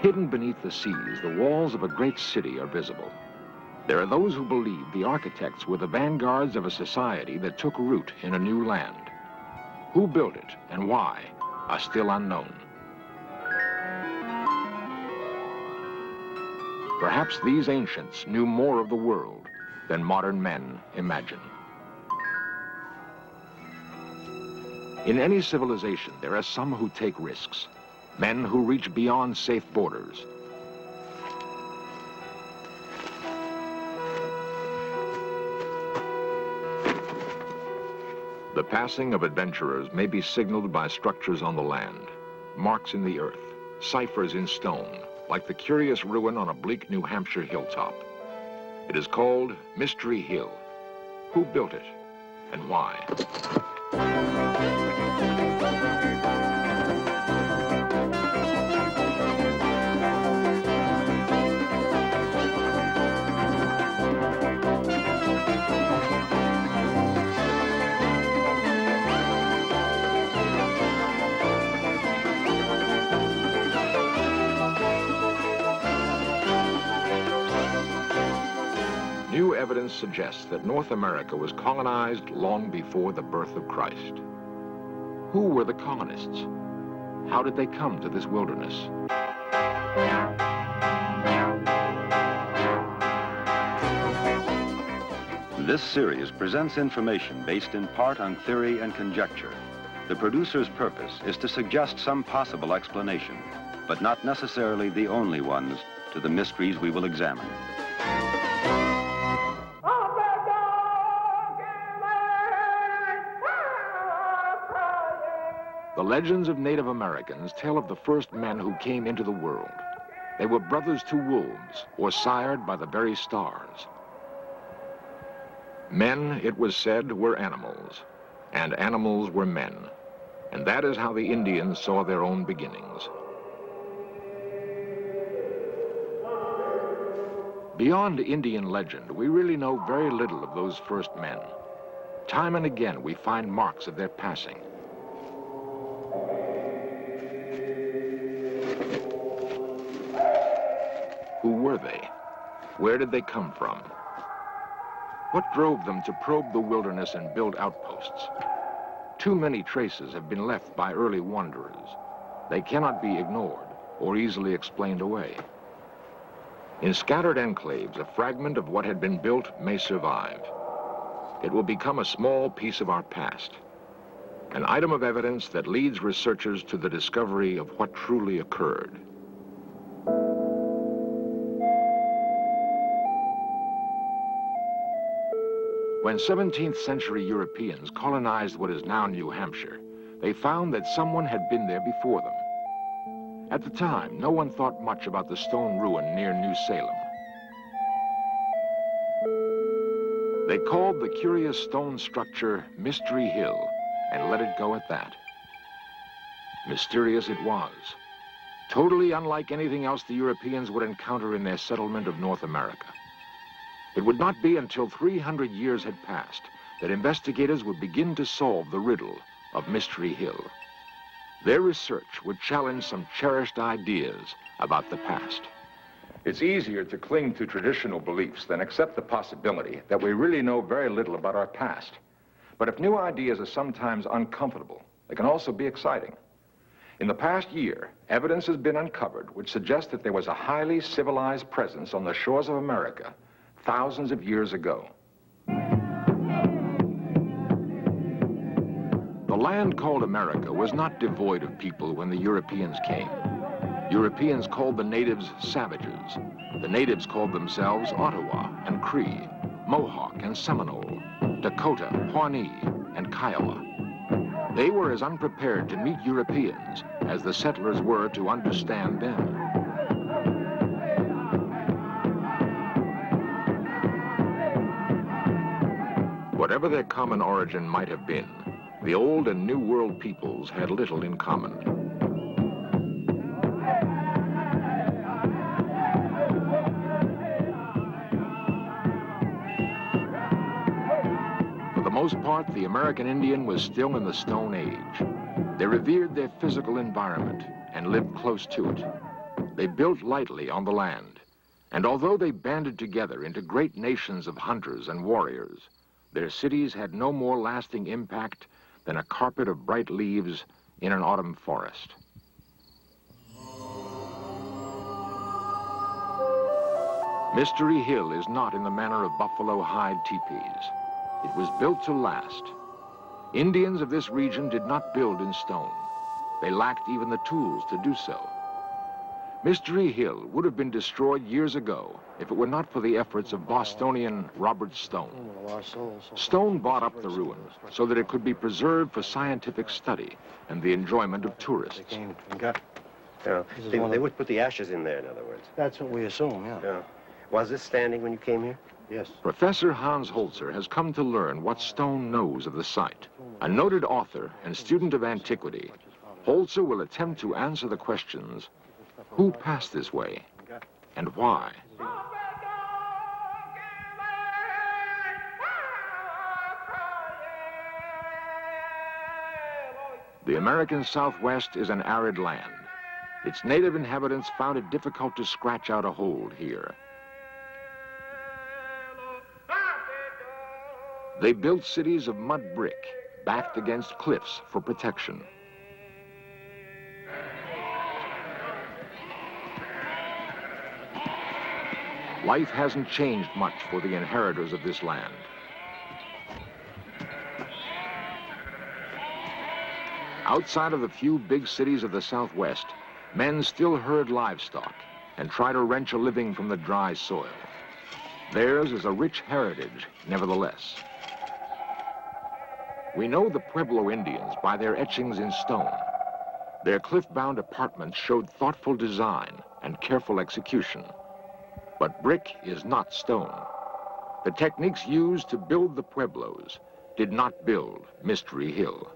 Hidden beneath the seas, the walls of a great city are visible. There are those who believe the architects were the vanguards of a society that took root in a new land. Who built it and why are still unknown. Perhaps these ancients knew more of the world than modern men imagine. In any civilization, there are some who take risks, men who reach beyond safe borders. The passing of adventurers may be signaled by structures on the land, marks in the earth, ciphers in stone, like the curious ruin on a bleak New Hampshire hilltop. It is called Mystery Hill. Who built it and why? New evidence suggests that North America was colonized long before the birth of Christ. Who were the colonists? How did they come to this wilderness? This series presents information based in part on theory and conjecture. The producer's purpose is to suggest some possible explanation, but not necessarily the only ones, to the mysteries we will examine. The legends of Native Americans tell of the first men who came into the world. They were brothers to wolves, or sired by the very stars. Men, it was said, were animals, and animals were men. And that is how the Indians saw their own beginnings. Beyond Indian legend, we really know very little of those first men. Time and again, we find marks of their passing. Who were they? Where did they come from? What drove them to probe the wilderness and build outposts? Too many traces have been left by early wanderers. They cannot be ignored or easily explained away. In scattered enclaves, a fragment of what had been built may survive. It will become a small piece of our past, an item of evidence that leads researchers to the discovery of what truly occurred. When 17th century Europeans colonized what is now New Hampshire, they found that someone had been there before them. At the time, no one thought much about the stone ruin near New Salem. They called the curious stone structure Mystery Hill and let it go at that. Mysterious it was, totally unlike anything else the Europeans would encounter in their settlement of North America. It would not be until 300 years had passed that investigators would begin to solve the riddle of Mystery Hill. Their research would challenge some cherished ideas about the past. It's easier to cling to traditional beliefs than accept the possibility that we really know very little about our past. But if new ideas are sometimes uncomfortable, they can also be exciting. In the past year, evidence has been uncovered which suggests that there was a highly civilized presence on the shores of America thousands of years ago. The land called America was not devoid of people when the Europeans came. Europeans called the natives savages. The natives called themselves Ottawa and Cree, Mohawk and Seminole, Dakota, Pawnee, and Kiowa. They were as unprepared to meet Europeans as the settlers were to understand them. Whatever their common origin might have been, the Old and New World peoples had little in common. For the most part, the American Indian was still in the Stone Age. They revered their physical environment and lived close to it. They built lightly on the land, and although they banded together into great nations of hunters and warriors, their cities had no more lasting impact than a carpet of bright leaves in an autumn forest. Mystery Hill is not in the manner of buffalo hide teepees. It was built to last. Indians of this region did not build in stone. They lacked even the tools to do so. Mystery Hill would have been destroyed years ago if it were not for the efforts of Bostonian Robert Stone. Stone bought up the ruin so that it could be preserved for scientific study and the enjoyment of tourists. They would put the ashes in there, in other words. That's what we assume, yeah. Was this standing when you came here? Yes. Professor Hans Holzer has come to learn what Stone knows of the site. A noted author and student of antiquity, Holzer will attempt to answer the questions: who passed this way and why? The American Southwest is an arid land. Its native inhabitants found it difficult to scratch out a hold here. They built cities of mud brick, backed against cliffs for protection. Life hasn't changed much for the inheritors of this land. Outside of the few big cities of the Southwest, men still herd livestock and try to wrench a living from the dry soil. Theirs is a rich heritage, nevertheless. We know the Pueblo Indians by their etchings in stone. Their cliff-bound apartments showed thoughtful design and careful execution. But brick is not stone. The techniques used to build the Pueblos did not build Mystery Hill.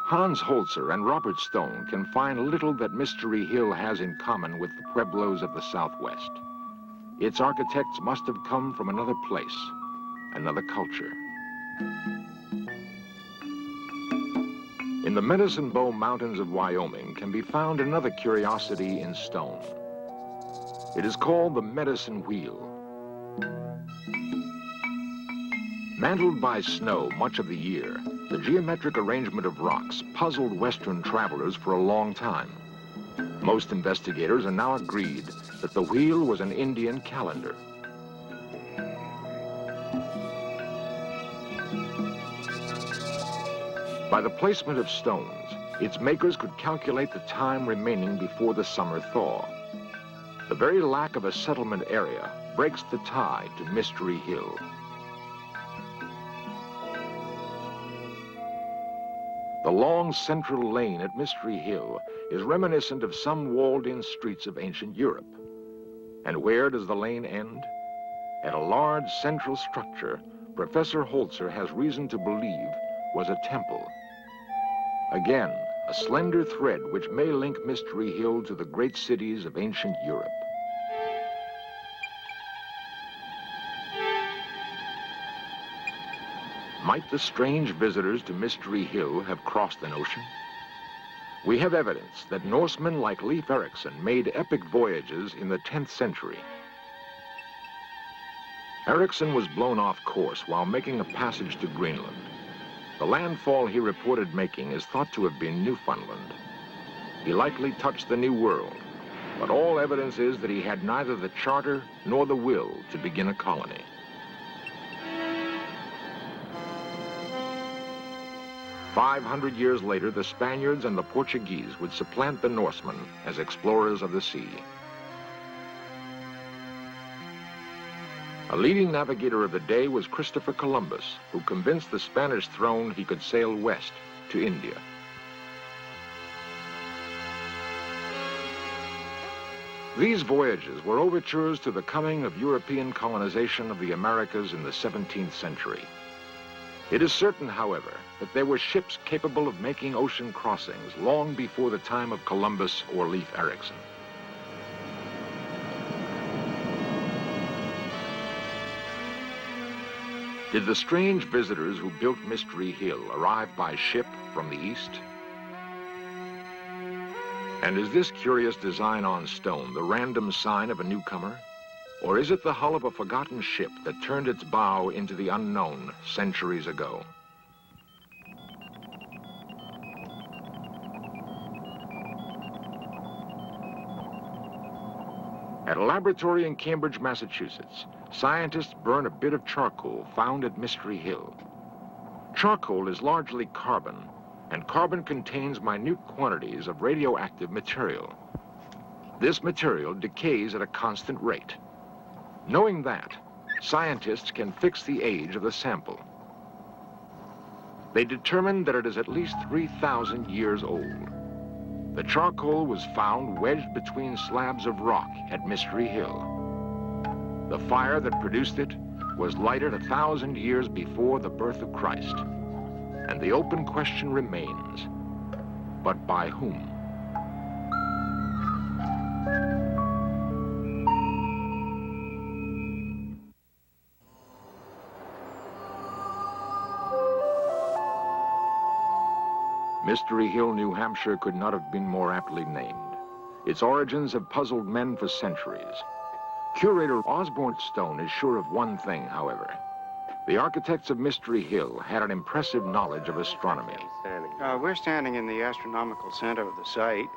Hans Holzer and Robert Stone can find little that Mystery Hill has in common with the Pueblos of the Southwest. Its architects must have come from another place, another culture. In the Medicine Bow Mountains of Wyoming can be found another curiosity in stone. It is called the Medicine Wheel. Mantled by snow much of the year, the geometric arrangement of rocks puzzled Western travelers for a long time. Most investigators are now agreed that the wheel was an Indian calendar. By the placement of stones, its makers could calculate the time remaining before the summer thaw. The very lack of a settlement area breaks the tie to Mystery Hill. The long central lane at Mystery Hill is reminiscent of some walled-in streets of ancient Europe. And where does the lane end? At a large central structure, Professor Holzer has reason to believe was a temple. Again, a slender thread which may link Mystery Hill to the great cities of ancient Europe. Might the strange visitors to Mystery Hill have crossed an ocean? We have evidence that Norsemen like Leif Erikson made epic voyages in the 10th century. Erikson was blown off course while making a passage to Greenland. The landfall he reported making is thought to have been Newfoundland. He likely touched the New World, but all evidence is that he had neither the charter nor the will to begin a colony. "500 years later, the Spaniards and the Portuguese would supplant the Norsemen as explorers of the sea. A leading navigator of the day was Christopher Columbus, who convinced the Spanish throne he could sail west to India. These voyages were overtures to the coming of European colonization of the Americas in the 17th century. It is certain, however, that there were ships capable of making ocean crossings long before the time of Columbus or Leif Erikson. Did the strange visitors who built Mystery Hill arrive by ship from the east? And is this curious design on stone the random sign of a newcomer? Or is it the hull of a forgotten ship that turned its bow into the unknown centuries ago? At a laboratory in Cambridge, Massachusetts, scientists burn a bit of charcoal found at Mystery Hill. Charcoal is largely carbon, and carbon contains minute quantities of radioactive material. This material decays at a constant rate. Knowing that, scientists can fix the age of the sample. They determined that it is at least 3,000 years old. The charcoal was found wedged between slabs of rock at Mystery Hill. The fire that produced it was lighted 1,000 years before the birth of Christ. And the open question remains, but by whom? Mystery Hill, New Hampshire could not have been more aptly named. Its origins have puzzled men for centuries. Curator Osborne Stone is sure of one thing, however. The architects of Mystery Hill had an impressive knowledge of astronomy. We're standing in the astronomical center of the site,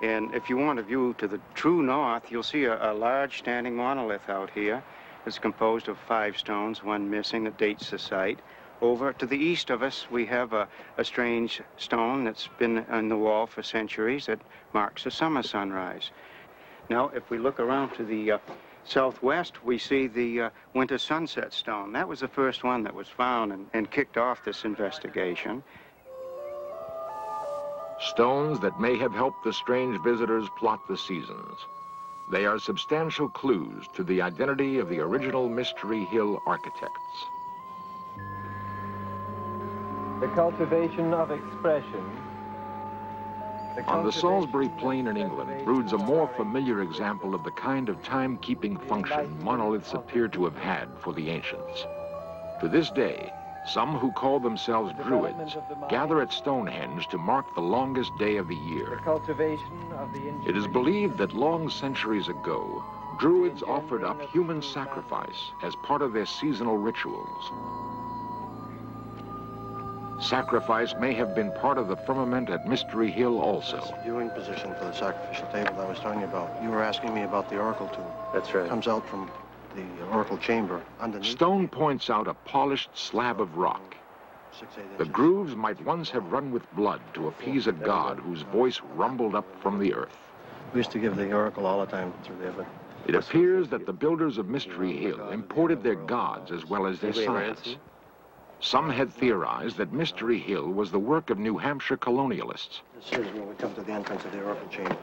and if you want a view to the true north, you'll see a large standing monolith out here. It's composed of 5 stones, one missing that dates the site. Over to the east of us, we have a strange stone that's been on the wall for centuries that marks a summer sunrise. Now, if we look around to the southwest, we see the winter sunset stone. That was the first one that was found and kicked off this investigation. Stones that may have helped the strange visitors plot the seasons. They are substantial clues to the identity of the original Mystery Hill architects. The cultivation of expression. On the Salisbury Plain in England broods a more familiar example of the kind of time-keeping function monoliths appear to have had for the ancients. To this day, some who call themselves Druids gather at Stonehenge to mark the longest day of the year. It is believed that long centuries ago, Druids offered up human sacrifice as part of their seasonal rituals. Sacrifice may have been part of the firmament at Mystery Hill also. That's the viewing position for the sacrificial table I was telling you about. You were asking me about the oracle tomb. That's right. It comes out from the oracle chamber underneath. Stone points out a polished slab of rock. 6, 8 inches. The grooves might once have run with blood to appease a god whose voice rumbled up from the earth. We used to give the oracle all the time through there, but It appears that the builders of Mystery Hill imported their gods as well as their science. Some had theorized that Mystery Hill was the work of New Hampshire colonialists. this is where we come to the entrance of the oracle chamber.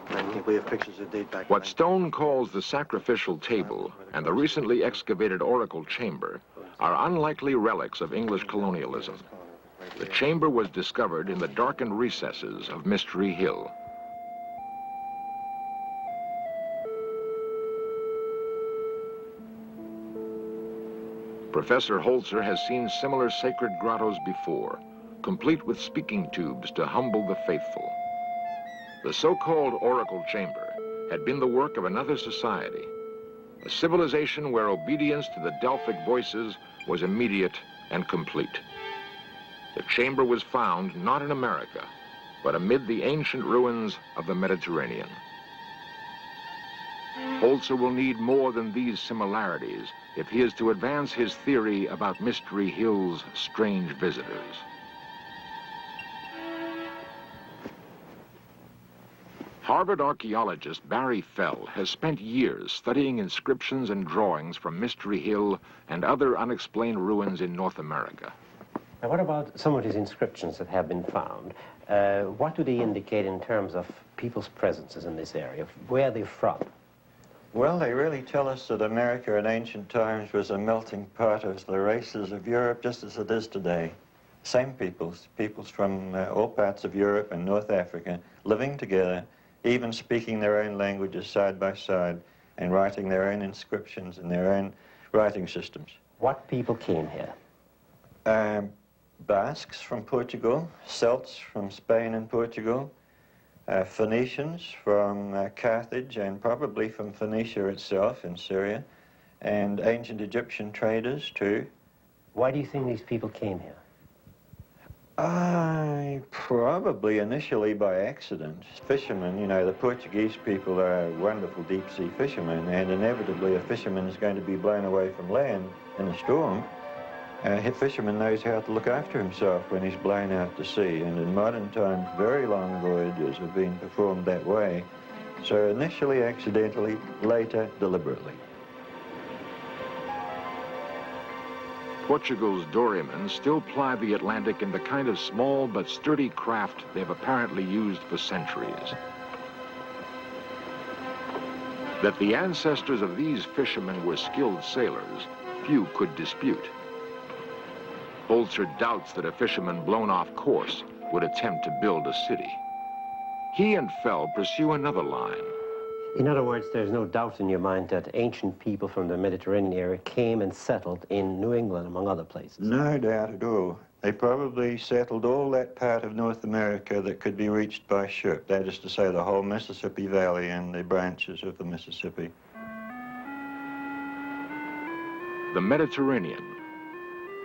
And we have pictures that date back. What Stone calls the sacrificial table and the recently excavated oracle chamber are unlikely relics of English colonialism. The chamber was discovered in the darkened recesses of Mystery Hill. Professor Holzer has seen similar sacred grottos before, complete with speaking tubes to humble the faithful. The so-called oracle chamber had been the work of another society, a civilization where obedience to the Delphic voices was immediate and complete. The chamber was found not in America, but amid the ancient ruins of the Mediterranean. Holzer will need more than these similarities if he is to advance his theory about Mystery Hill's strange visitors. Harvard archaeologist Barry Fell has spent years studying inscriptions and drawings from Mystery Hill and other unexplained ruins in North America. Now, what about some of these inscriptions that have been found? What do they indicate in terms of people's presences in this area? Where are they from? Well, they really tell us that America in ancient times was a melting pot of the races of Europe, just as it is today. Same peoples from all parts of Europe and North Africa, living together, even speaking their own languages side by side, and writing their own inscriptions in their own writing systems. What people came here? Basques from Portugal, Celts from Spain and Portugal, Phoenicians from Carthage and probably from Phoenicia itself in Syria, and ancient Egyptian traders too. Why do you think these people came here? Probably initially by accident. Fishermen, you know, the Portuguese people are wonderful deep-sea fishermen, and inevitably a fisherman is going to be blown away from land in a storm. A fisherman knows how to look after himself when he's blown out to sea, and in modern times, very long voyages have been performed that way. So initially accidentally, later deliberately. Portugal's dorymen still ply the Atlantic in the kind of small but sturdy craft they've apparently used for centuries. That the ancestors of these fishermen were skilled sailors, few could dispute. Holzer doubts that a fisherman blown off course would attempt to build a city. He and Fell pursue another line. In other words, there's no doubt in your mind that ancient people from the Mediterranean area came and settled in New England, among other places. No doubt at all. They probably settled all that part of North America that could be reached by ship. That is to say, the whole Mississippi Valley and the branches of the Mississippi. The Mediterranean.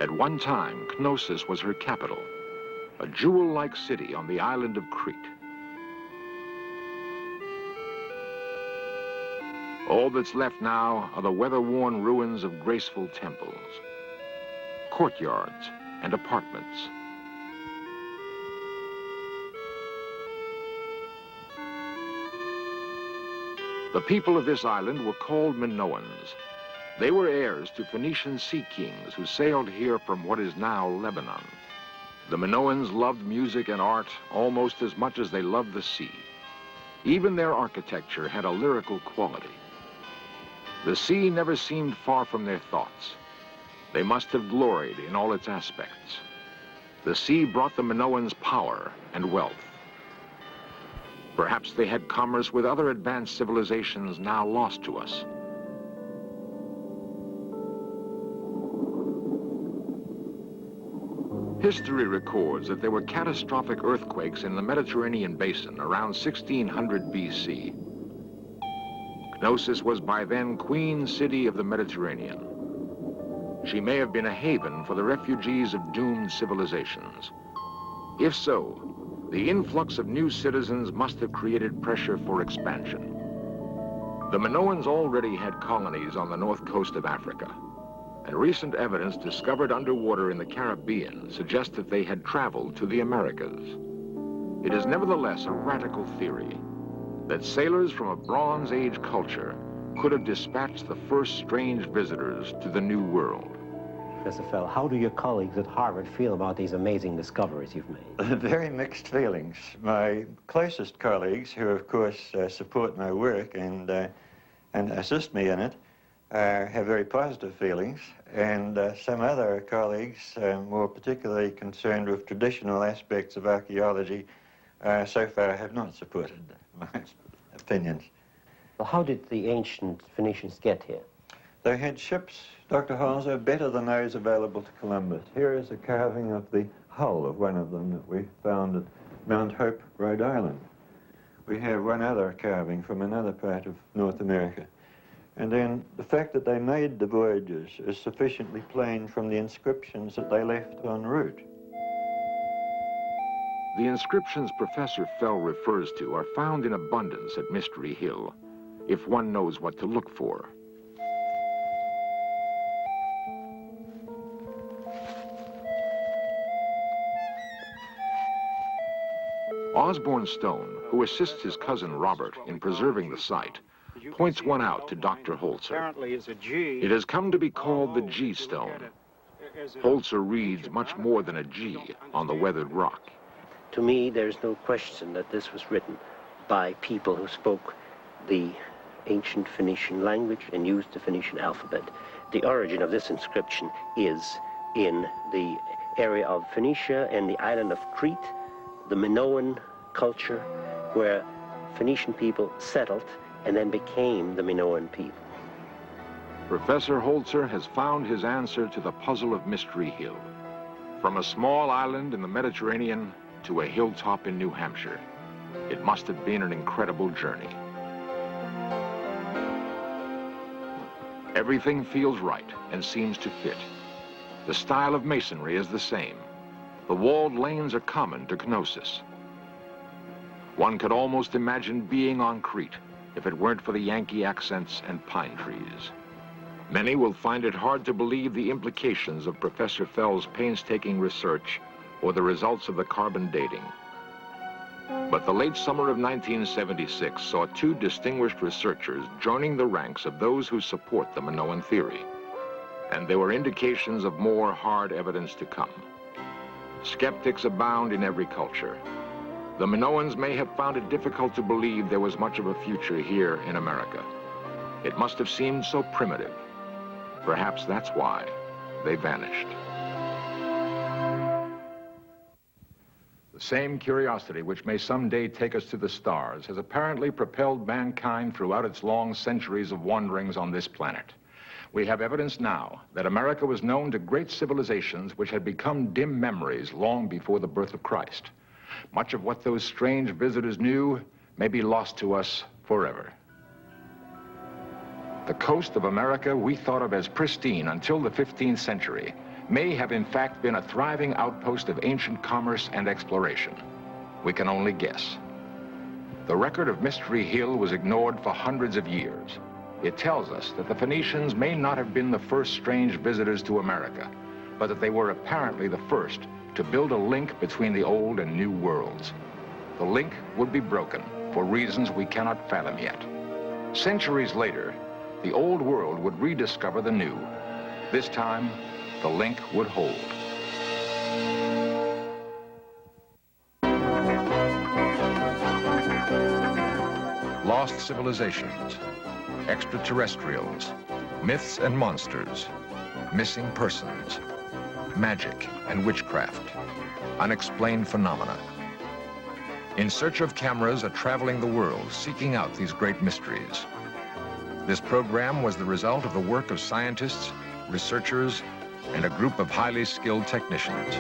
At one time, Knossos was her capital, a jewel-like city on the island of Crete. All that's left now are the weather-worn ruins of graceful temples, courtyards, and apartments. The people of this island were called Minoans. They were heirs to Phoenician sea kings who sailed here from what is now Lebanon. The Minoans loved music and art almost as much as they loved the sea. Even their architecture had a lyrical quality. The sea never seemed far from their thoughts. They must have gloried in all its aspects. The sea brought the Minoans power and wealth. Perhaps they had commerce with other advanced civilizations now lost to us. History records that there were catastrophic earthquakes in the Mediterranean basin around 1600 BC. Knossos was by then Queen City of the Mediterranean. She may have been a haven for the refugees of doomed civilizations. If so, the influx of new citizens must have created pressure for expansion. The Minoans already had colonies on the north coast of Africa, and recent evidence discovered underwater in the Caribbean suggests that they had traveled to the Americas. It is nevertheless a radical theory that sailors from a Bronze Age culture could have dispatched the first strange visitors to the New World. Professor Fell, how do your colleagues at Harvard feel about these amazing discoveries you've made? Very mixed feelings. My closest colleagues, who of course support my work and assist me in it, have very positive feelings, and some other colleagues, more particularly concerned with traditional aspects of archaeology, so far have not supported my opinions. Well, how did the ancient Phoenicians get here? They had ships, Dr. Holzer, better than those available to Columbus. Here is a carving of the hull of one of them that we found at Mount Hope, Rhode Island. We have one other carving from another part of North America. And then the fact that they made the voyages is sufficiently plain from the inscriptions that they left en route. The inscriptions Professor Fell refers to are found in abundance at Mystery Hill, if one knows what to look for. Osborne Stone, who assists his cousin Robert in preserving the site, points one out to Dr. Holzer. It has come to be called the G stone. Holzer reads much more than a G on the weathered rock. To me, there's no question that this was written by people who spoke the ancient Phoenician language and used the Phoenician alphabet. The origin of this inscription is in the area of Phoenicia and the island of Crete, the Minoan culture, where Phoenician people settled and then became the Minoan people. Professor Holzer has found his answer to the puzzle of Mystery Hill. From a small island in the Mediterranean to a hilltop in New Hampshire, It must have been an incredible journey. Everything feels right and seems to fit. The style of masonry is the same. The walled lanes are common to Knossos. One could almost imagine being on Crete if it weren't for the Yankee accents and pine trees. Many will find it hard to believe the implications of Professor Fell's painstaking research or the results of the carbon dating. But the late summer of 1976 saw two distinguished researchers joining the ranks of those who support the Minoan theory. And there were indications of more hard evidence to come. Skeptics abound in every culture. The Minoans may have found it difficult to believe there was much of a future here in America. It must have seemed so primitive. Perhaps that's why they vanished. The same curiosity which may someday take us to the stars has apparently propelled mankind throughout its long centuries of wanderings on this planet. We have evidence now that America was known to great civilizations which had become dim memories long before the birth of Christ. Much of what those strange visitors knew may be lost to us forever. The coast of America we thought of as pristine until the 15th century may have in fact been a thriving outpost of ancient commerce and exploration. We can only guess. The record of Mystery Hill was ignored for hundreds of years. It tells us that the Phoenicians may not have been the first strange visitors to America, but that they were apparently the first to build a link between the old and new worlds. The link would be broken for reasons we cannot fathom yet. Centuries later, the old world would rediscover the new. This time, the link would hold. Lost civilizations, extraterrestrials, myths and monsters, missing persons, magic and witchcraft, unexplained phenomena. In search of cameras are traveling the world, seeking out these great mysteries. This program was the result of the work of scientists, researchers, and a group of highly skilled technicians.